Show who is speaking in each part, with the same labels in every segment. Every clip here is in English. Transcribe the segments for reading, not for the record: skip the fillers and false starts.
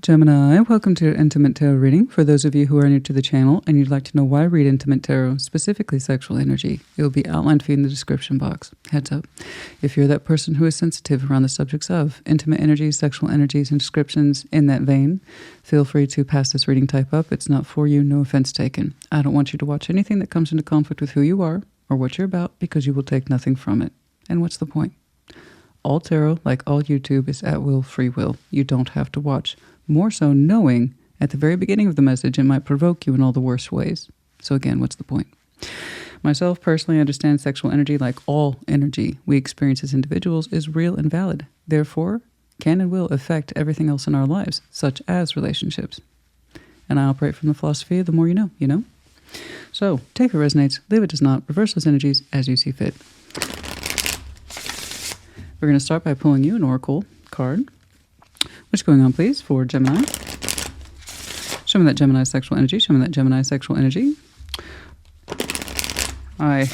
Speaker 1: Gemini, welcome to your Intimate Tarot reading. For those of you who are new to the channel and you'd like to know why I read Intimate Tarot, specifically sexual energy, it will be outlined for you in the description box. Heads up. If you're that person who is sensitive around the subjects of intimate energies, sexual energies, and descriptions in that vein, feel free to pass this reading type up. It's not for you, no offense taken. I don't want you to watch anything that comes into conflict with who you are or what you're about because you will take nothing from it. And what's the point? All tarot, like all YouTube, is at will, free will. You don't have to watch. More so knowing at the very beginning of the message it might provoke you in all the worst ways. So again, what's the point? Myself personally understand sexual energy, like all energy we experience as individuals, is real and valid. Therefore, can and will affect everything else in our lives, such as relationships. And I operate from the philosophy of the more you know, you know? So, take if it resonates, leave it does not, reverse those energies as you see fit. We're going to start by pulling you an oracle card. What's going on, please, for Gemini? Show me that Gemini sexual energy. Show me that Gemini sexual energy. I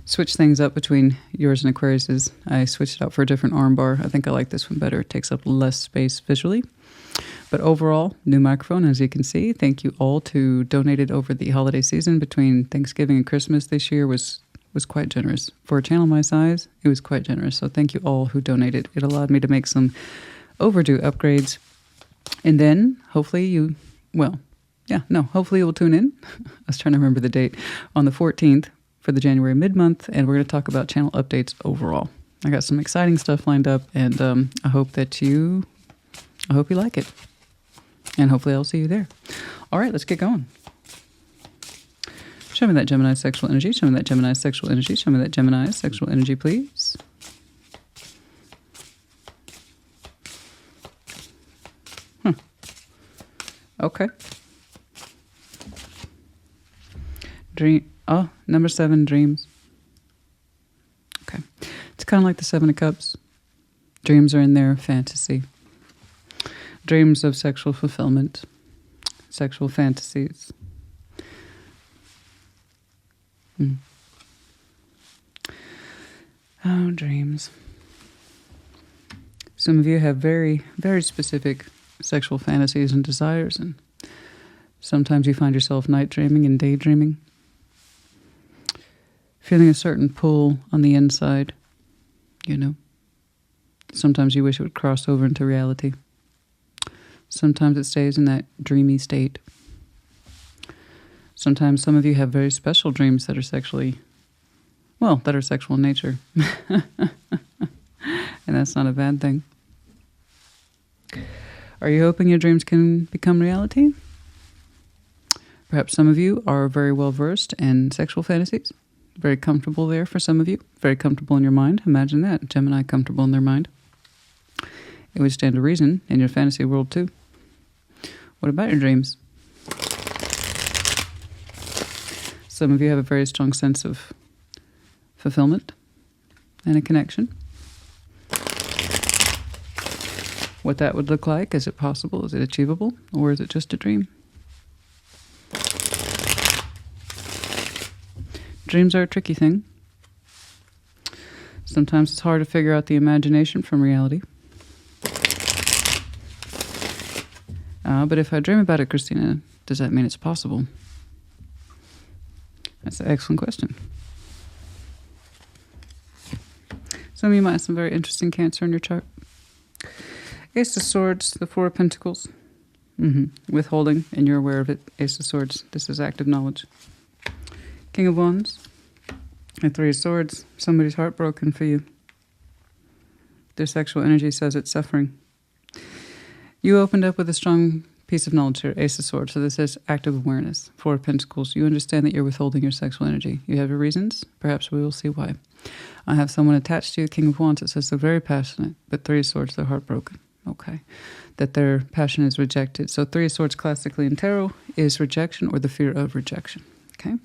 Speaker 1: switched things up between yours and Aquarius's. I switched it out for a different arm bar. I think I like this one better. It takes up less space visually. But overall, new microphone, as you can see. Thank you all who donated over the holiday season between Thanksgiving and Christmas this year was quite generous. For a channel my size, it was quite generous. So thank you all who donated. It allowed me to make some overdue upgrades. And then hopefully you will tune in. I was trying to remember the date on the 14th for the January mid-month, and we're going to talk about channel updates overall. I got some exciting stuff lined up, and I hope you like it. And hopefully I'll see you there. All right, let's get going. Show me that Gemini sexual energy. Show me that Gemini sexual energy. Show me that Gemini sexual energy, please. Okay. Number 7, dreams. Okay. It's kind of like the 7 of Cups. Dreams are in there, fantasy. Dreams of sexual fulfillment. Sexual fantasies. Oh, dreams. Some of you have very, very specific sexual fantasies and desires, and sometimes you find yourself night dreaming and daydreaming, feeling a certain pull on the inside, you know. Sometimes you wish it would cross over into reality. Sometimes it stays in that dreamy state. Sometimes some of you have very special dreams that are sexual in nature. And that's not a bad thing. Are you hoping your dreams can become reality? Perhaps some of you are very well versed in sexual fantasies. Very comfortable there for some of you. Very comfortable in your mind. Imagine that. Gemini comfortable in their mind. It would stand to reason in your fantasy world too. What about your dreams? Some of you have a very strong sense of fulfillment and a connection. What that would look like, is it possible, is it achievable, or is it just a dream? Dreams are a tricky thing. Sometimes it's hard to figure out the imagination from reality. But if I dream about it, Christina, does that mean it's possible? That's an excellent question. Some of you might have some very interesting Cancer in your chart. Ace of Swords, the 4 of Pentacles. Withholding, and you're aware of it. Ace of Swords, this is active knowledge. King of Wands, the 3 of Swords. Somebody's heartbroken for you. Their sexual energy says it's suffering. You opened up with a strong piece of knowledge here, Ace of Swords. So this is active awareness. 4 of Pentacles. You understand that you're withholding your sexual energy. You have your reasons. Perhaps we will see why. I have someone attached to you, King of Wands. It says they're very passionate, but 3 of Swords, they're heartbroken. Okay. That their passion is rejected. So 3 of Swords classically in tarot is rejection or the fear of rejection. Okay.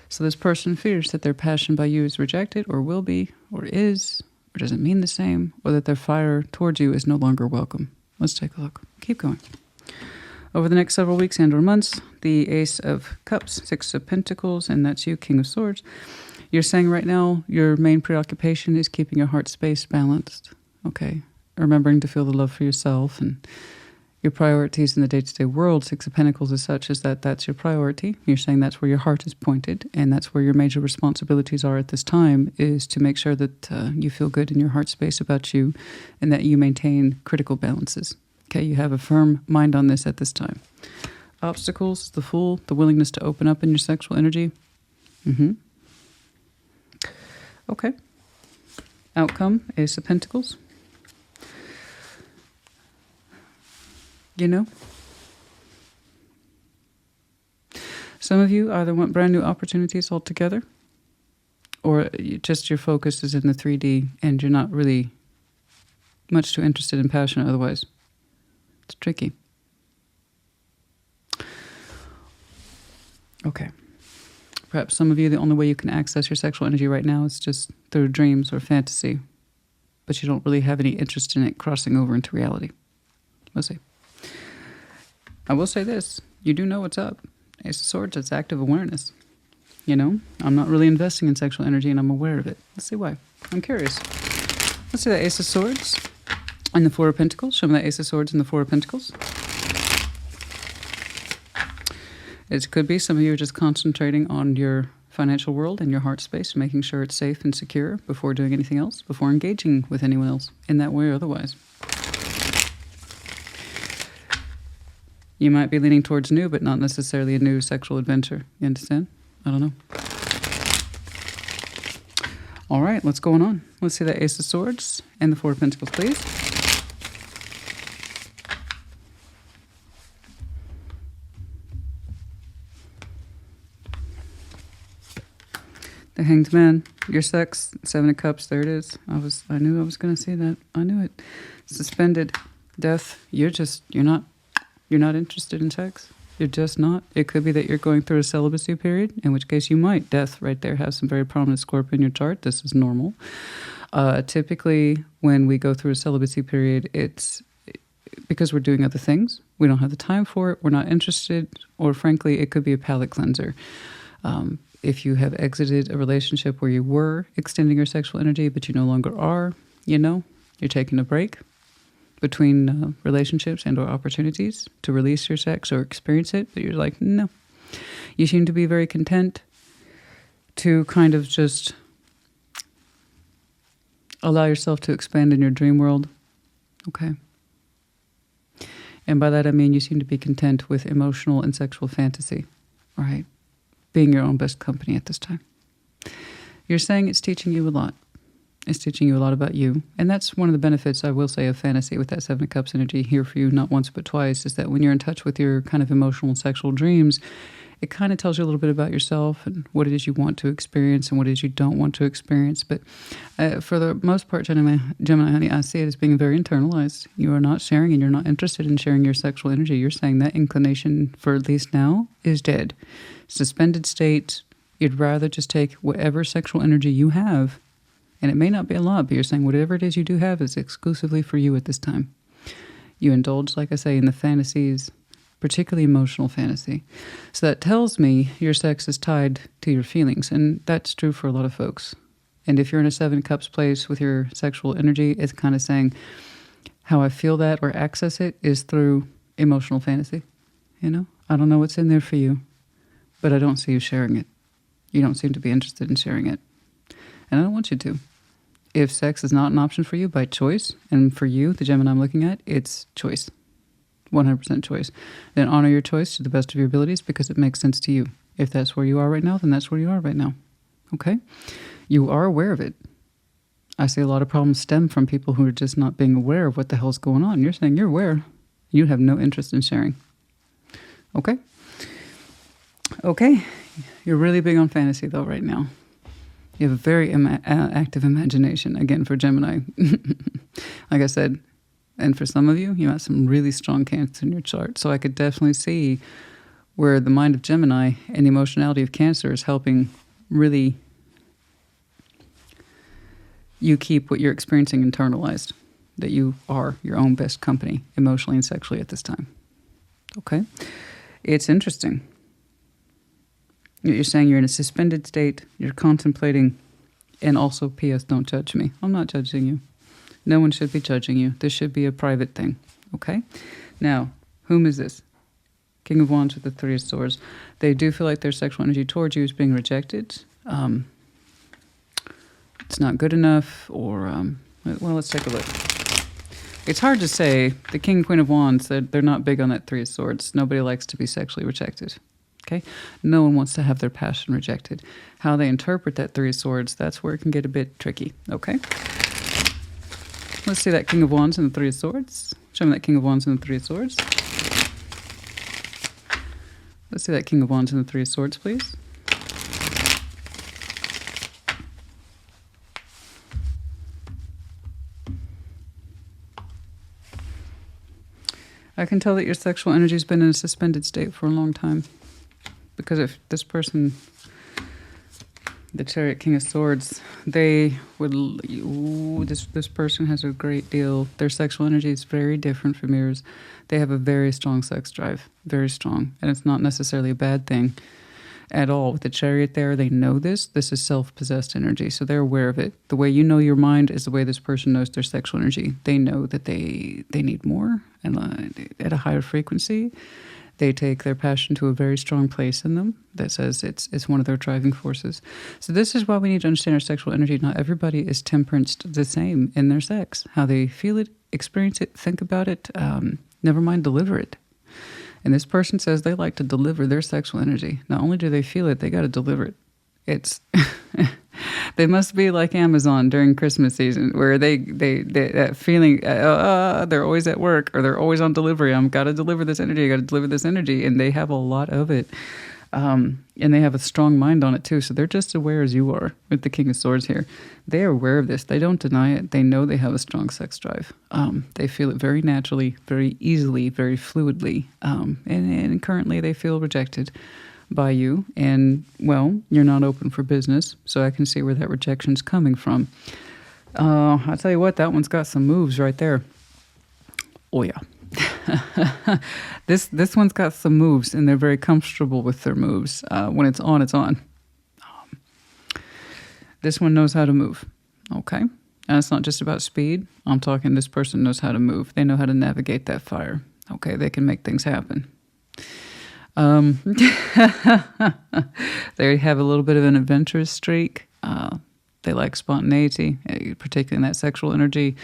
Speaker 1: So this person fears that their passion by you is rejected or will be or is or doesn't mean the same, or that their fire towards you is no longer welcome. Let's take a look. Keep going. Over the next several weeks and or months, the Ace of Cups, 6 of Pentacles, and that's you, King of Swords. You're saying right now your main preoccupation is keeping your heart space balanced. Okay. Remembering to feel the love for yourself and your priorities in the day-to-day world, Six of Pentacles is such as that's your priority. You're saying that's where your heart is pointed, and that's where your major responsibilities are at this time, is to make sure that you feel good in your heart space about you and that you maintain critical balances. Okay, you have a firm mind on this at this time. Obstacles, the Fool, the willingness to open up in your sexual energy. Okay. Outcome, Ace of Pentacles. You know, some of you either want brand new opportunities altogether, or just your focus is in the 3D and you're not really much too interested and passionate otherwise. It's tricky. Okay. Perhaps some of you, the only way you can access your sexual energy right now is just through dreams or fantasy, but you don't really have any interest in it crossing over into reality. We'll see. I will say this, you do know what's up. Ace of Swords, it's active awareness. You know, I'm not really investing in sexual energy and I'm aware of it. Let's see why. I'm curious. Let's see that Ace of Swords and the Four of Pentacles. Show me that Ace of Swords and the Four of Pentacles. It could be some of you are just concentrating on your financial world and your heart space, making sure it's safe and secure before doing anything else, before engaging with anyone else in that way or otherwise. You might be leaning towards new, but not necessarily a new sexual adventure. You understand? I don't know. All right, what's going on? Let's see that Ace of Swords and the Four of Pentacles, please. The Hanged Man, your sex, Seven of Cups, there it is. I knew I was going to say that. I knew it. Suspended, death, you're not interested in sex. You're just not. It could be that you're going through a celibacy period, in which case you might. Death right there has some very prominent Scorpio in your chart. This is normal. Typically, when we go through a celibacy period, it's because we're doing other things. We don't have the time for it. We're not interested. Or frankly, it could be a palate cleanser. If you have exited a relationship where you were extending your sexual energy, but you no longer are, you know, you're taking a break between relationships and or opportunities to release your sex or experience it, but you're like, no. You seem to be very content to kind of just allow yourself to expand in your dream world. Okay. And by that I mean you seem to be content with emotional and sexual fantasy, right? Being your own best company at this time. You're saying it's teaching you a lot. It's teaching you a lot about you. And that's one of the benefits, I will say, of fantasy with that Seven of Cups energy here for you, not once but twice, is that when you're in touch with your kind of emotional and sexual dreams, it kind of tells you a little bit about yourself and what it is you want to experience and what it is you don't want to experience. But for the most part, Gemini honey, I see it as being very internalized. You are not sharing and you're not interested in sharing your sexual energy. You're saying that inclination, for at least now, is dead. Suspended state, you'd rather just take whatever sexual energy you have, and it may not be a lot, but you're saying whatever it is you do have is exclusively for you at this time. You indulge, like I say, in the fantasies, particularly emotional fantasy. So that tells me your sex is tied to your feelings, and that's true for a lot of folks. And if you're in a Seven of Cups place with your sexual energy, it's kind of saying how I feel that or access it is through emotional fantasy. You know, I don't know what's in there for you, but I don't see you sharing it. You don't seem to be interested in sharing it. And I don't want you to. If sex is not an option for you by choice, and for you, the Gemini I'm looking at, it's choice. 100% choice. Then honor your choice to the best of your abilities because it makes sense to you. If that's where you are right now, then that's where you are right now. Okay? You are aware of it. I see a lot of problems stem from people who are just not being aware of what the hell's going on. You're saying you're aware. You have no interest in sharing. Okay? Okay. You're really big on fantasy, though, right now. You have a very active imagination, again, for Gemini. Like I said, and for some of you, you have some really strong Cancer in your chart. So I could definitely see where the mind of Gemini and the emotionality of Cancer is helping really you keep what you're experiencing internalized, that you are your own best company emotionally and sexually at this time. Okay? It's interesting. You're saying you're in a suspended state, you're contemplating, and also, P.S., don't judge me. I'm not judging you. No one should be judging you. This should be a private thing, Okay? Now, whom is this? King of Wands with the Three of Swords. They do feel like their sexual energy towards you is being rejected. It's not good enough, or, well, let's take a look. It's hard to say. The King and Queen of Wands, they're not big on that Three of Swords. Nobody likes to be sexually rejected. Okay? No one wants to have their passion rejected. How they interpret that Three of Swords, that's where it can get a bit tricky. Okay? Let's see that King of Wands and the Three of Swords. Show me that King of Wands and the Three of Swords. Let's see that King of Wands and the Three of Swords, please. I can tell that your sexual energy has been in a suspended state for a long time. Because if this person, the Chariot, King of Swords, they would, this person has a great deal, their sexual energy is very different from yours. They have a very strong sex drive, very strong. And it's not necessarily a bad thing at all. With the Chariot there, they know this. This is self-possessed energy, so they're aware of it. The way you know your mind is the way this person knows their sexual energy. They know that they need more and at a higher frequency. They take their passion to a very strong place in them that says it's one of their driving forces. So this is why we need to understand our sexual energy. Not everybody is temperanced the same in their sex. How they feel it, experience it, think about it, never mind deliver it. And this person says they like to deliver their sexual energy. Not only do they feel it, they got to deliver it. It's they must be like Amazon during Christmas season, where they that feeling they're always at work or they're always on delivery. I'm got to deliver this energy. I got to deliver this energy, and they have a lot of it, and they have a strong mind on it too. So they're just aware as you are with the King of Swords here. They are aware of this. They don't deny it. They know they have a strong sex drive. They feel it very naturally, very easily, very fluidly, and currently they feel rejected by you, and well, you're not open for business, so I can see where that rejection's coming from. I'll tell you what, that one's got some moves right there. Oh yeah. This one's got some moves, and they're very comfortable with their moves. When it's on, it's on. This one knows how to move. Okay? And it's not just about speed. I'm talking this person knows how to move. They know how to navigate that fire. Okay? They can make things happen. They have a little bit of an adventurous streak. They like spontaneity, particularly in that sexual energy.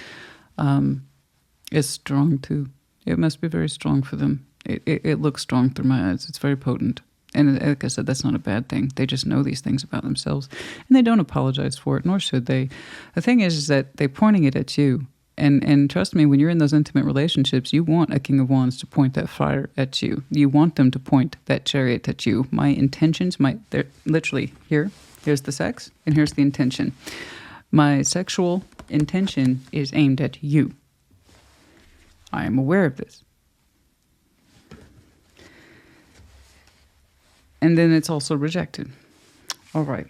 Speaker 1: It's strong too. It must be very strong for them. It looks strong through my eyes. It's very potent. And like I said, that's not a bad thing. They just know these things about themselves. And they don't apologize for it, nor should they. The thing is that they're pointing it at you. And trust me, when you're in those intimate relationships, you want a King of Wands to point that fire at you. You want them to point that Chariot at you. My intentions, they're literally here's the sex, and here's the intention. My sexual intention is aimed at you. I am aware of this. And then it's also rejected. All right.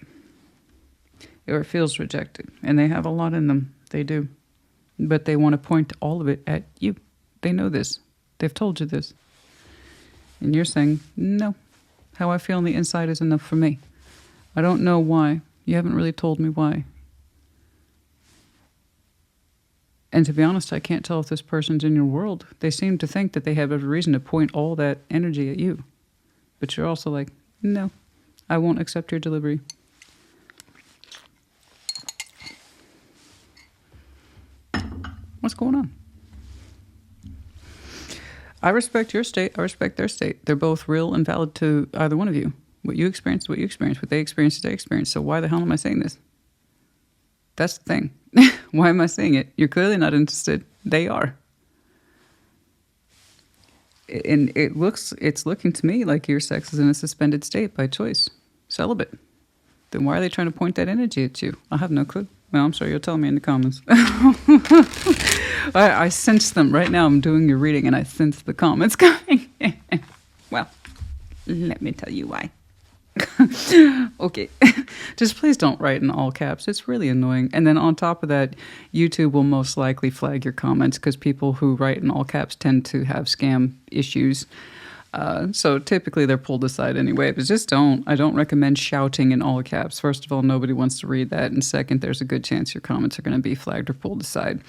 Speaker 1: Or it feels rejected. And they have a lot in them. They do. But they want to point all of it at you. They know this. They've told you this. And you're saying, no. How I feel on the inside is enough for me. I don't know why. You haven't really told me why. And to be honest, I can't tell if this person's in your world. They seem to think that they have every reason to point all that energy at you. But you're also like, no, I won't accept your delivery. What's going on? I respect your state. I respect their state. They're both real and valid to either one of you. What you experience is what you experience. What they experience is they experience. So why the hell am I saying this? That's the thing. Why am I saying it? You're clearly not interested. They are. And it's looking to me like your sex is in a suspended state by choice. Celibate. Then why are they trying to point that energy at you? I have no clue. Well, I'm sorry, you'll tell me in the comments. I sense them. Right now I'm doing your reading and I sense the comments coming. Well, let me tell you why. Okay. Just please don't write in all caps. It's really annoying. And then on top of that, YouTube will most likely flag your comments because people who write in all caps tend to have scam issues. So typically they're pulled aside anyway, but just don't. I don't recommend shouting in all caps. First of all, nobody wants to read that. And second, there's a good chance your comments are going to be flagged or pulled aside.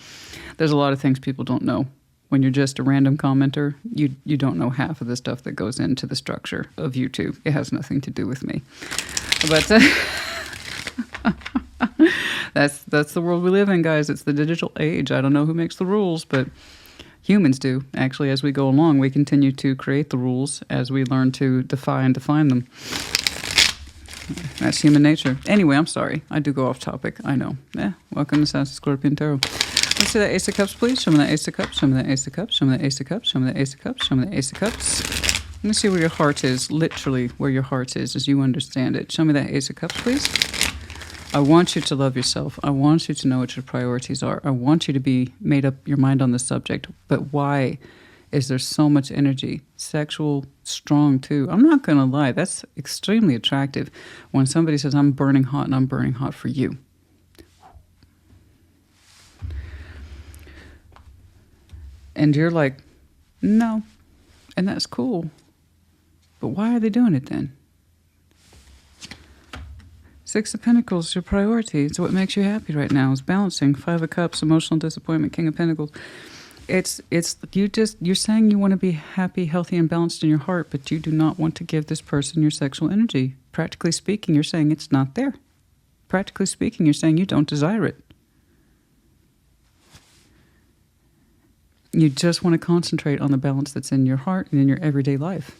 Speaker 1: There's a lot of things people don't know when you're just a random commenter, you don't know half of the stuff that goes into the structure of YouTube. It has nothing to do with me. But that's the world we live in, guys. It's the digital age. I don't know who makes the rules, but humans do. Actually, as we go along, we continue to create the rules as we learn to define them. That's human nature. Anyway, I'm sorry. I do go off topic. I know. Welcome to sassyscorpiontarot. Let's see that Ace of Cups, please. Show me that Ace of Cups. Show me that Ace of Cups. Show me that Ace of Cups. Show me that Ace of Cups. Show me that Ace of Cups. Let me see where your heart is. Literally where your heart is as you understand it. Show me that Ace of Cups, please. I want you to love yourself. I want you to know what your priorities are. I want you to be made up your mind on the subject. But why is there so much energy? Sexual, strong too. I'm not going to lie. That's extremely attractive when somebody says, I'm burning hot and I'm burning hot for you. And you're like, no. And that's cool. But why are they doing it then? Six of Pentacles, your priority. It's what makes you happy right now. Is balancing. Five of Cups, emotional disappointment, King of Pentacles. You're saying you want to be happy, healthy, and balanced in your heart, but you do not want to give this person your sexual energy. Practically speaking, you're saying it's not there. Practically speaking, you're saying you don't desire it. You just want to concentrate on the balance that's in your heart and in your everyday life.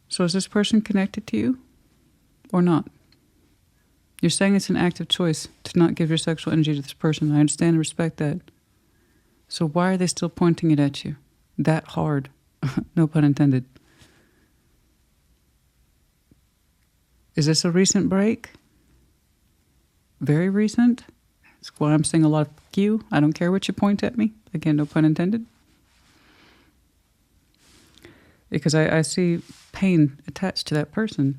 Speaker 1: So is this person connected to you or not? You're saying it's an active choice to not give your sexual energy to this person. I understand and respect that. So why are they still pointing it at you that hard? No pun intended. Is this a recent break? Very recent? That's why I'm saying a lot of you. I don't care what you point at me. Again, no pun intended. Because I see pain attached to that person.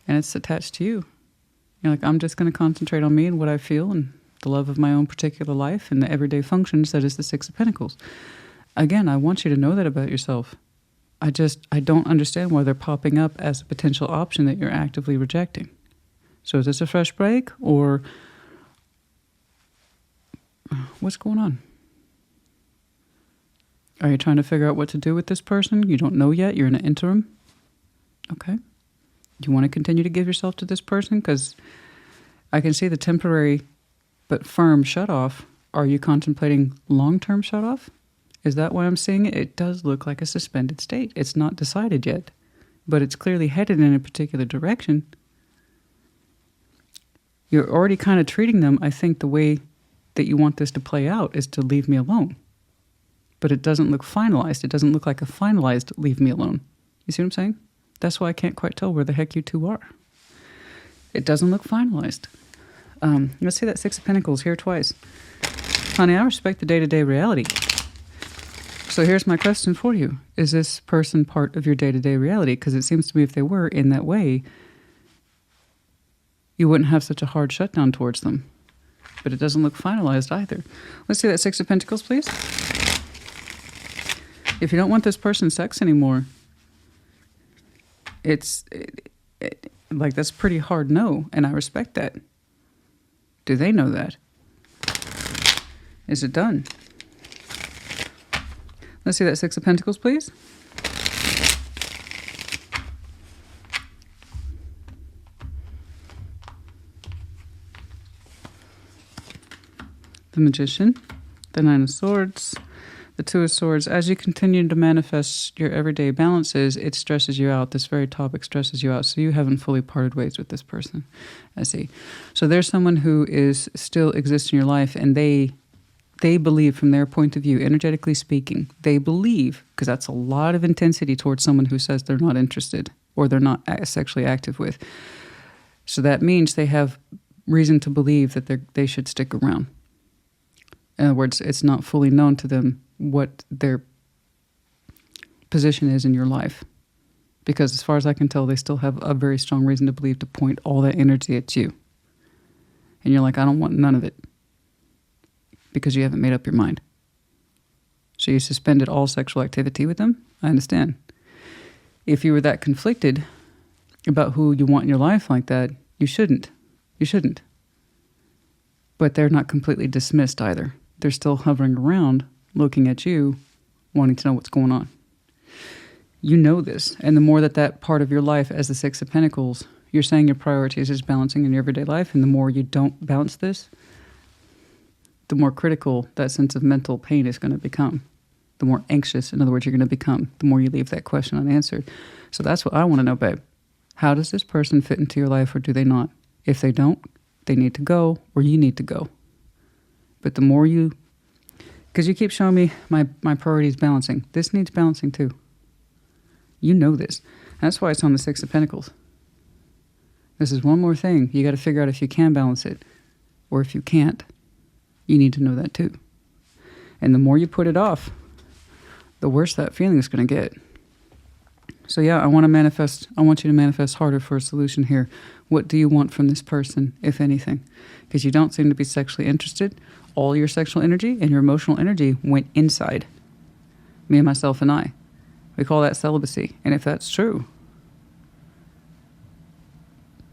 Speaker 1: And it's attached to you. You're like, I'm just going to concentrate on me and what I feel and the love of my own particular life and the everyday functions that is the Six of Pentacles. Again, I want you to know that about yourself. I don't understand why they're popping up as a potential option that you're actively rejecting. So is this a fresh break or what's going on? Are you trying to figure out what to do with this person? You don't know yet. You're in an interim. Okay. You want to continue to give yourself to this person? Because I can see the temporary but firm shutoff. Are you contemplating long-term shutoff? Is that why I'm seeing it? It does look like a suspended state. It's not decided yet, but it's clearly headed in a particular direction. You're already kind of treating them, I think, the way that you want this to play out is to leave me alone. But it doesn't look finalized. It doesn't look like a finalized leave me alone. You see what I'm saying? That's why I can't quite tell where the heck you two are. It doesn't look finalized. Let's see that Six of Pentacles here twice. Honey, I respect the day-to-day reality. So here's my question for you. Is this person part of your day-to-day reality? Because it seems to me if they were in that way, you wouldn't have such a hard shutdown towards them. But it doesn't look finalized either. Let's see that Six of Pentacles, please. If you don't want this person's sex anymore, it's like that's pretty hard no, and I respect that. Do they know that? Is it done? Let's see that Six of Pentacles, please. The Magician, the Nine of Swords, the Two of Swords. As you continue to manifest your everyday balances, it stresses you out. This very topic stresses you out. So you haven't fully parted ways with this person. I see. So there's someone who is still exists in your life, and they believe from their point of view, energetically speaking, they believe, because that's a lot of intensity towards someone who says they're not interested or they're not sexually active with. So that means they have reason to believe that they should stick around. In other words, it's not fully known to them what their position is in your life. Because as far as I can tell, they still have a very strong reason to believe to point all that energy at you. And you're like, I don't want none of it. Because you haven't made up your mind. So you suspended all sexual activity with them? I understand. If you were that conflicted about who you want in your life like that, you shouldn't. You shouldn't. But they're not completely dismissed either. they're still hovering around, looking at you, wanting to know what's going on. You know this. And the more that part of your life as the Six of Pentacles, you're saying your priorities is balancing in your everyday life, and the more you don't balance this, the more critical that sense of mental pain is going to become. The more anxious, in other words, you're going to become, the more you leave that question unanswered. So that's what I want to know, babe. How does this person fit into your life, or do they not? If they don't, they need to go, or you need to go. But the more you, because you keep showing me my priorities balancing. This needs balancing too. You know this. That's why it's on the Six of Pentacles. This is one more thing. You got to figure out if you can balance it, or if you can't. You need to know that too. And the more you put it off, the worse that feeling is going to get. So yeah, I want you to manifest harder for a solution here. What do you want from this person, if anything? Because you don't seem to be sexually interested. All your sexual energy and your emotional energy went inside. Me and myself and I. We call that celibacy. And if that's true,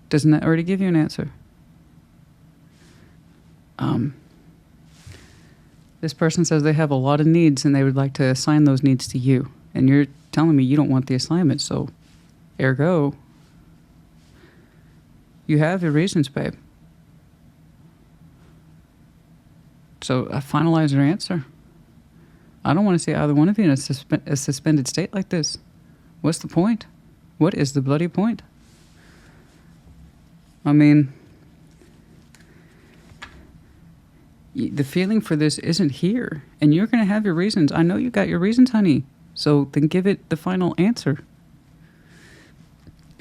Speaker 1: doesn't that already give you an answer? This person says they have a lot of needs and they would like to assign those needs to you. And you're telling me you don't want the assignment, so ergo, you have your reasons, babe. So finalize your answer. I don't want to see either one of you in a suspended state like this. What's the point? What is the bloody point? I mean, the feeling for this isn't here, and you're going to have your reasons. I know you got your reasons, honey. So then give it the final answer.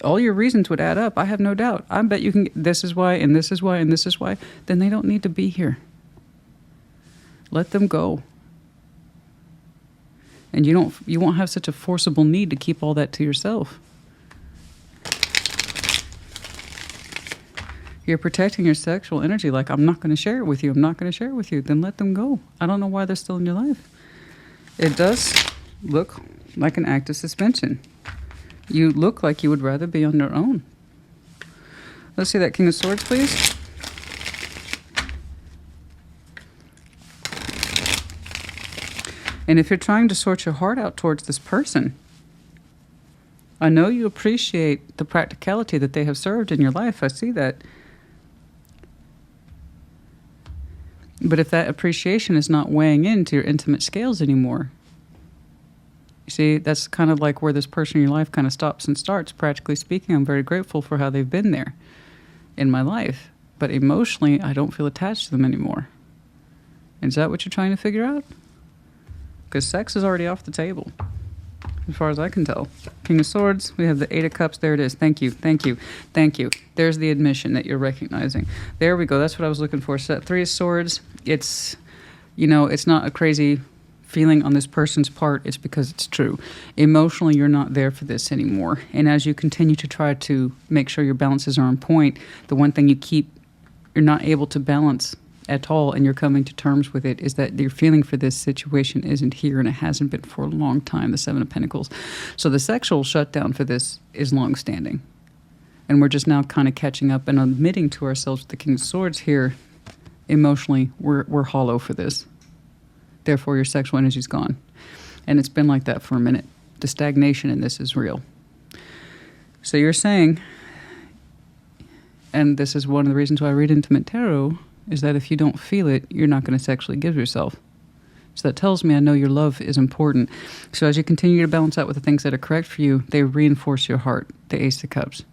Speaker 1: All your reasons would add up. I have no doubt. I bet you can. This is why, and this is why, and this is why. Then they don't need to be here. Let them go. And you won't have such a forcible need to keep all that to yourself. You're protecting your sexual energy like, I'm not going to share it with you. I'm not going to share it with you. Then let them go. I don't know why they're still in your life. It does look like an act of suspension. You look like you would rather be on your own. Let's see that King of Swords, please. And if you're trying to sort your heart out towards this person, I know you appreciate the practicality that they have served in your life. I see that. But if that appreciation is not weighing into your intimate scales anymore, you see, that's kind of like where this person in your life kind of stops and starts. Practically speaking, I'm very grateful for how they've been there in my life. But emotionally, I don't feel attached to them anymore. Is that what you're trying to figure out? Because sex is already off the table, as far as I can tell. King of Swords, we have the Eight of Cups. There it is. Thank you, thank you, thank you. There's the admission that you're recognizing. There we go. That's what I was looking for. So that Three of Swords, it's, it's not a crazy feeling on this person's part. It's because it's true. Emotionally, you're not there for this anymore. And as you continue to try to make sure your balances are on point, the one thing you're not able to balance at all, and you're coming to terms with it, is that your feeling for this situation isn't here, and it hasn't been for a long time, the Seven of Pentacles. So the sexual shutdown for this is long-standing. And we're just now kind of catching up and admitting to ourselves with the King of Swords here, emotionally, we're hollow for this. Therefore, your sexual energy's gone. And it's been like that for a minute. The stagnation in this is real. So you're saying, and this is one of the reasons why I read Intimate Tarot, is that if you don't feel it, you're not going to sexually give yourself. So that tells me I know your love is important. So as you continue to balance out with the things that are correct for you, they reinforce your heart, the Ace of Cups.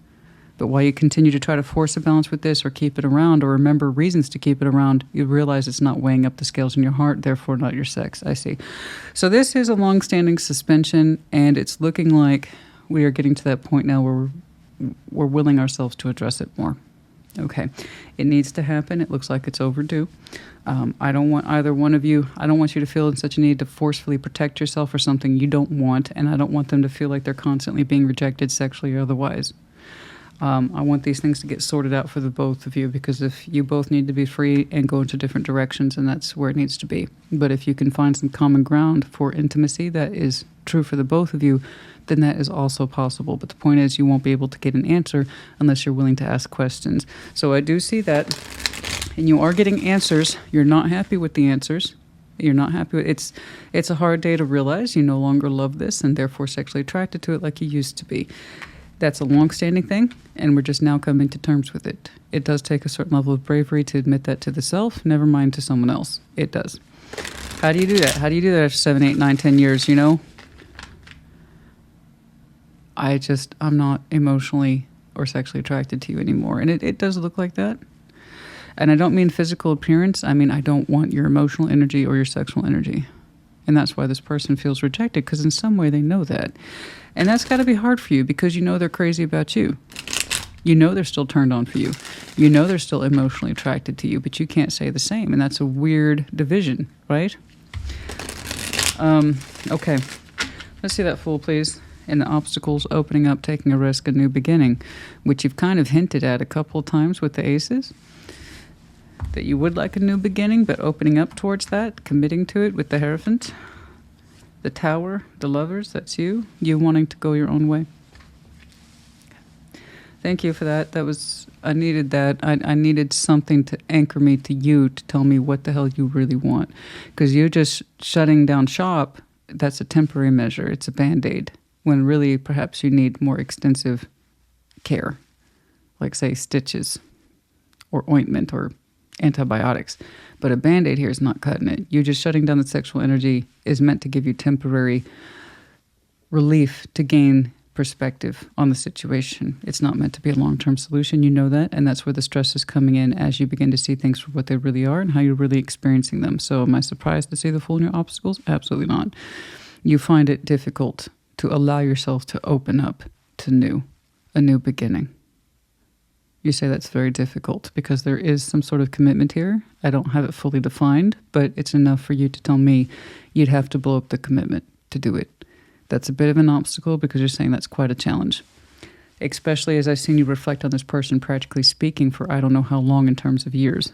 Speaker 1: But while you continue to try to force a balance with this, or keep it around, or remember reasons to keep it around, you realize it's not weighing up the scales in your heart, therefore not your sex. I see. So this is a long-standing suspension, and it's looking like we are getting to that point now where we're willing ourselves to address it more. Okay, it needs to happen. It looks like it's overdue. I don't want either one of you, I don't want you to feel in such a need to forcefully protect yourself for something you don't want, and I don't want them to feel like they're constantly being rejected sexually or otherwise. I want these things to get sorted out for the both of you, because if you both need to be free and go into different directions, and that's where it needs to be. But if you can find some common ground for intimacy that is true for the both of you, then that is also possible. But the point is, you won't be able to get an answer unless you're willing to ask questions. So I do see that, and you are getting answers. You're not happy with the answers. You're not happy with it. It's a hard day to realize you no longer love this and therefore sexually attracted to it like you used to be. That's a long-standing thing, and we're just now coming to terms with it. It does take a certain level of bravery to admit that to the self, never mind to someone else. It does. How do you do that? How do you do that after 7, 8, 9, 10 years, you know? I'm not emotionally or sexually attracted to you anymore. And it does look like that. And I don't mean physical appearance. I mean, I don't want your emotional energy or your sexual energy. And that's why this person feels rejected, because in some way they know that. And that's got to be hard for you because you know they're crazy about you. You know they're still turned on for you. You know they're still emotionally attracted to you, but you can't say the same. And that's a weird division, right? Okay. Let's see that Fool, please. And the obstacles, opening up, taking a risk, a new beginning, which you've kind of hinted at a couple of times with the aces. That you would like a new beginning, but opening up towards that, committing to it with the Hierophant. The Tower, the Lovers, that's you. You wanting to go your own way. Thank you for that. I needed that. I needed something to anchor me to you, to tell me what the hell you really want. Because you just shutting down shop, that's a temporary measure. It's a Band-Aid. When really, perhaps you need more extensive care. Like, say, stitches or ointment or antibiotics. But a Band-Aid here is not cutting it. You just shutting down the sexual energy is meant to give you temporary relief to gain perspective on the situation. It's not meant to be a long-term solution. You know that, and that's where the stress is coming in as you begin to see things for what they really are and how you're really experiencing them. So am I surprised to see the Fool in your obstacles? Absolutely not. You find it difficult to allow yourself to open up to a new beginning. You say that's very difficult because there is some sort of commitment here. I don't have it fully defined, but it's enough for you to tell me you'd have to blow up the commitment to do it. That's a bit of an obstacle because you're saying that's quite a challenge. Especially as I've seen you reflect on this person, practically speaking, for I don't know how long in terms of years.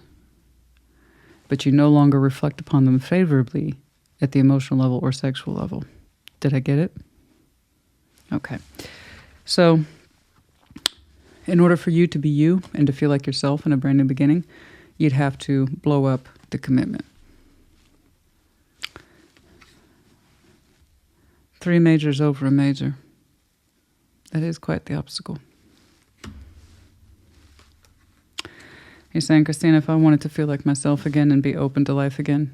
Speaker 1: But you no longer reflect upon them favorably at the emotional level or sexual level. Did I get it? Okay. So, in order for you to be you and to feel like yourself in a brand new beginning, you'd have to blow up the commitment. 3 majors over a major. That is quite the obstacle. You're saying, Christina, if I wanted to feel like myself again and be open to life again,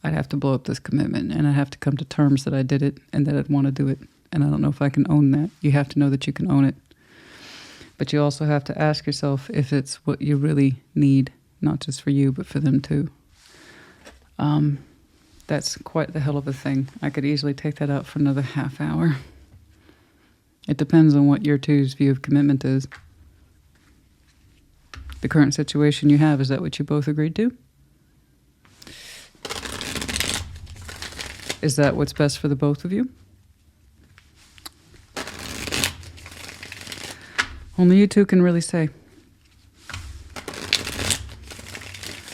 Speaker 1: I'd have to blow up this commitment and I'd have to come to terms that I did it and that I'd want to do it. And I don't know if I can own that. You have to know that you can own it. But you also have to ask yourself if it's what you really need, not just for you, but for them too. That's quite the hell of a thing. I could easily take that out for another half hour. It depends on what your two's view of commitment is. The current situation you have, is that what you both agreed to? Is that what's best for the both of you? Only you two can really say.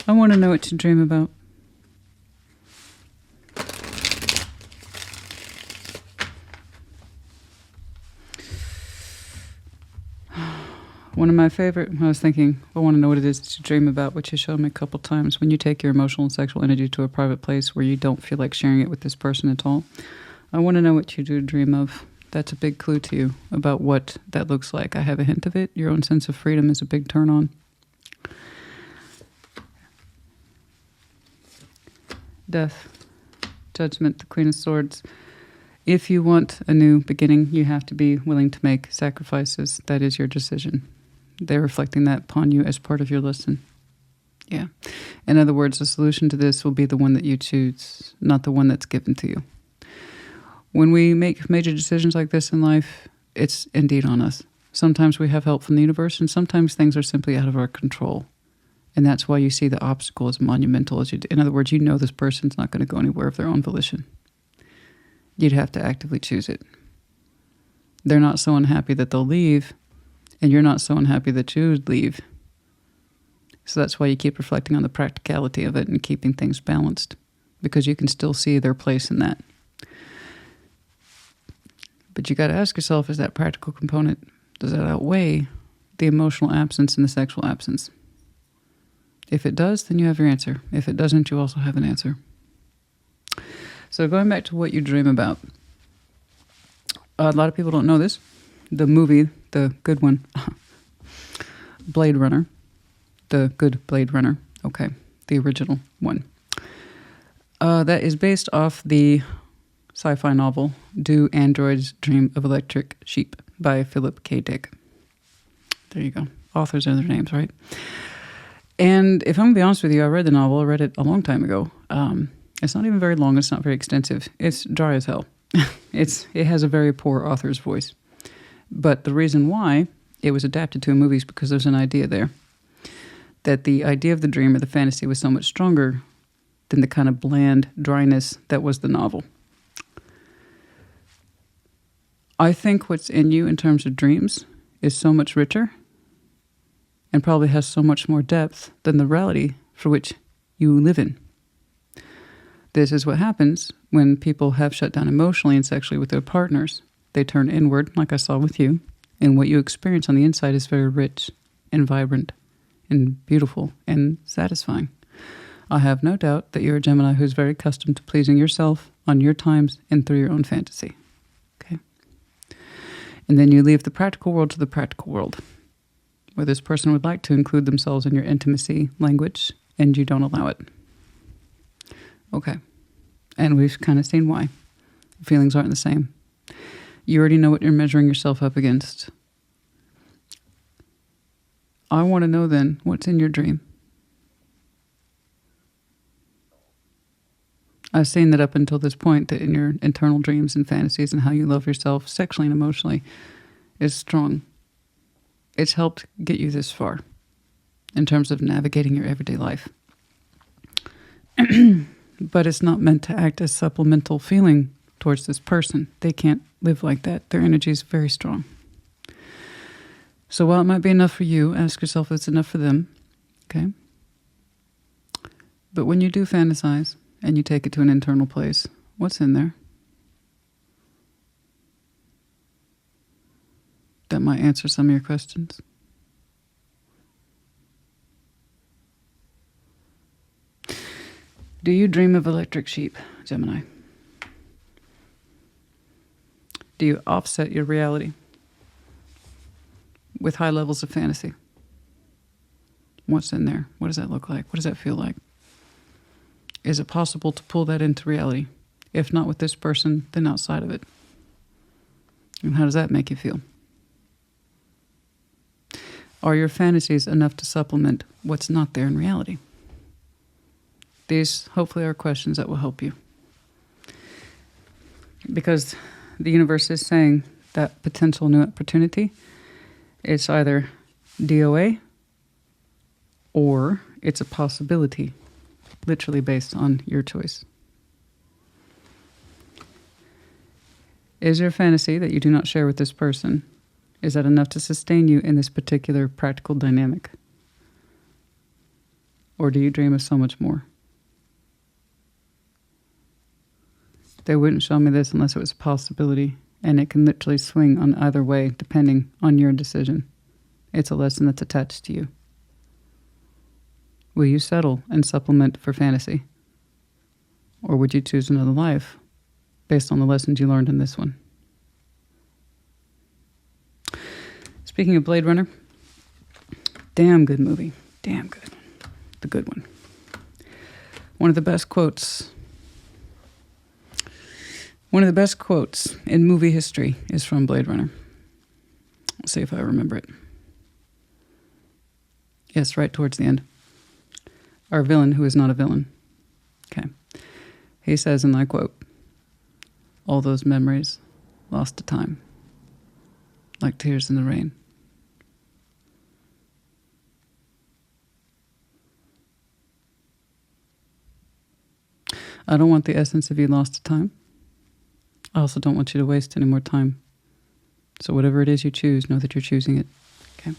Speaker 1: I want to know what you dream about. One of my favorite, I was thinking, I want to know what it is that you dream about, which you showed me a couple times. When you take your emotional and sexual energy to a private place where you don't feel like sharing it with this person at all, I want to know what you do dream of. That's a big clue to you about what that looks like. I have a hint of it. Your own sense of freedom is a big turn on. Death, Judgment, the Queen of Swords. If you want a new beginning, you have to be willing to make sacrifices. That is your decision. They're reflecting that upon you as part of your lesson. Yeah. In other words, the solution to this will be the one that you choose, not the one that's given to you. When we make major decisions like this in life, it's indeed on us. Sometimes we have help from the universe, and sometimes things are simply out of our control. And that's why you see the obstacle as monumental as you do. In other words, you know this person's not going to go anywhere of their own volition. You'd have to actively choose it. They're not so unhappy that they'll leave, and you're not so unhappy that you would leave. So that's why you keep reflecting on the practicality of it and keeping things balanced, because you can still see their place in that. But you got to ask yourself, is that practical component, does that outweigh the emotional absence and the sexual absence? If it does, then you have your answer. If it doesn't, you also have an answer. So going back to what you dream about. A lot of people don't know this. The movie, the good one, Blade Runner, the good Blade Runner, okay, the original one. That is based off the sci-fi novel Do Androids Dream of Electric Sheep by Philip K. Dick. There you go. Authors are their names, right? And if I'm going to be honest with you, I read the novel. I read it a long time ago. It's not even very long. It's not very extensive. It's dry as hell. It has a very poor author's voice. But the reason why it was adapted to a movie is because there's an idea there. That the idea of the dream or the fantasy was so much stronger than the kind of bland dryness that was the novel. I think what's in you in terms of dreams is so much richer and probably has so much more depth than the reality for which you live in. This is what happens when people have shut down emotionally and sexually with their partners. They turn inward, like I saw with you, and what you experience on the inside is very rich and vibrant and beautiful and satisfying. I have no doubt that you're a Gemini who's very accustomed to pleasing yourself on your times and through your own fantasy. Okay? And then you leave the practical world to the practical world, where this person would like to include themselves in your intimacy language, and you don't allow it. Okay. And we've kind of seen why. Feelings aren't the same. You already know what you're measuring yourself up against. I want to know then, what's in your dream? I've seen that up until this point, that in your internal dreams and fantasies and how you love yourself sexually and emotionally is strong. It's helped get you this far in terms of navigating your everyday life. But it's not meant to act as supplemental feeling towards this person. They can't live like that. Their energy is very strong. So while it might be enough for you, ask yourself if it's enough for them. Okay? But when you do fantasize and you take it to an internal place, what's in there? That might answer some of your questions. Do you dream of electric sheep, Gemini? Do you offset your reality with high levels of fantasy? What's in there? What does that look like? What does that feel like? Is it possible to pull that into reality? If not with this person, then outside of it. And how does that make you feel? Are your fantasies enough to supplement what's not there in reality? These hopefully are questions that will help you. Because the universe is saying that potential new opportunity, it's either DOA or it's a possibility, literally based on your choice. Is your fantasy that you do not share with this person, is that enough to sustain you in this particular practical dynamic? Or do you dream of so much more? They wouldn't show me this unless it was a possibility, and it can literally swing on either way depending on your decision. It's a lesson that's attached to you. Will you settle and supplement for fantasy? Or would you choose another life based on the lessons you learned in this one? Speaking of Blade Runner, damn good movie. Damn good. The good one. One of the best quotes in movie history is from Blade Runner. Let's see if I remember it. Yes, right towards the end. Our villain, who is not a villain. Okay. He says, and I quote, "All those memories lost to time, like tears in the rain." I don't want the essence of you lost to time. I also don't want you to waste any more time. So whatever it is you choose, know that you're choosing it. Okay?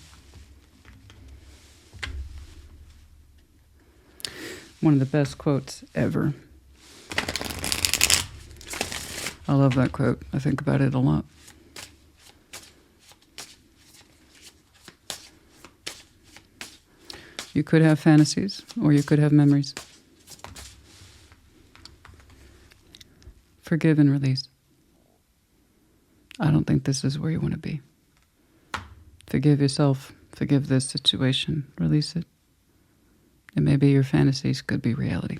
Speaker 1: One of the best quotes ever. I love that quote. I think about it a lot. You could have fantasies, or you could have memories. Forgive and release. I don't think this is where you want to be. Forgive yourself. Forgive this situation. Release it. And maybe your fantasies could be reality.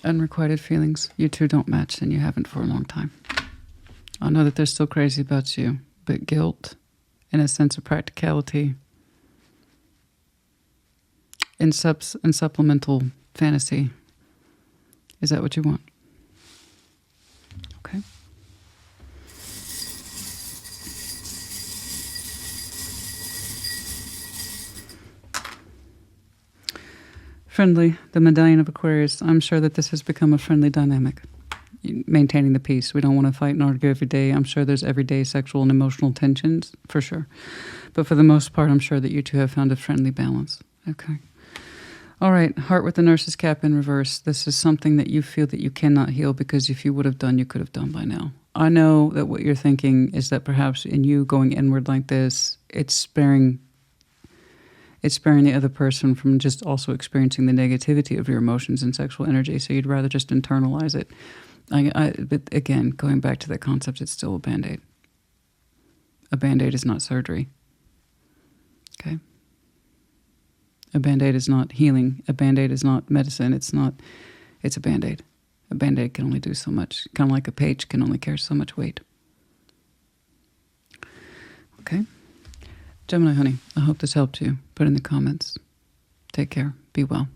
Speaker 1: Unrequited feelings. You two don't match, and you haven't for a long time. I know that they're still crazy about you, but guilt and a sense of practicality and supplemental fantasy. Is that what you want? Okay. Friendly, the medallion of Aquarius. I'm sure that this has become a friendly dynamic. Maintaining the peace. We don't want to fight and argue every day. I'm sure there's everyday sexual and emotional tensions, for sure. But for the most part, I'm sure that you two have found a friendly balance. Okay. All right, heart with the nurse's cap in reverse. This is something that you feel that you cannot heal because if you would have done, you could have done by now. I know that what you're thinking is that perhaps in you going inward like this, it's sparing the other person from just also experiencing the negativity of your emotions and sexual energy. So you'd rather just internalize it. But again, going back to that concept, it's still a Band-Aid. A Band-Aid is not surgery. Okay? A Band-Aid is not healing. A Band-Aid is not medicine. It's a Band-Aid. A Band-Aid can only do so much. Kind of like a page can only carry so much weight. Okay? Gemini, honey, I hope this helped you. Put in the comments. Take care. Be well.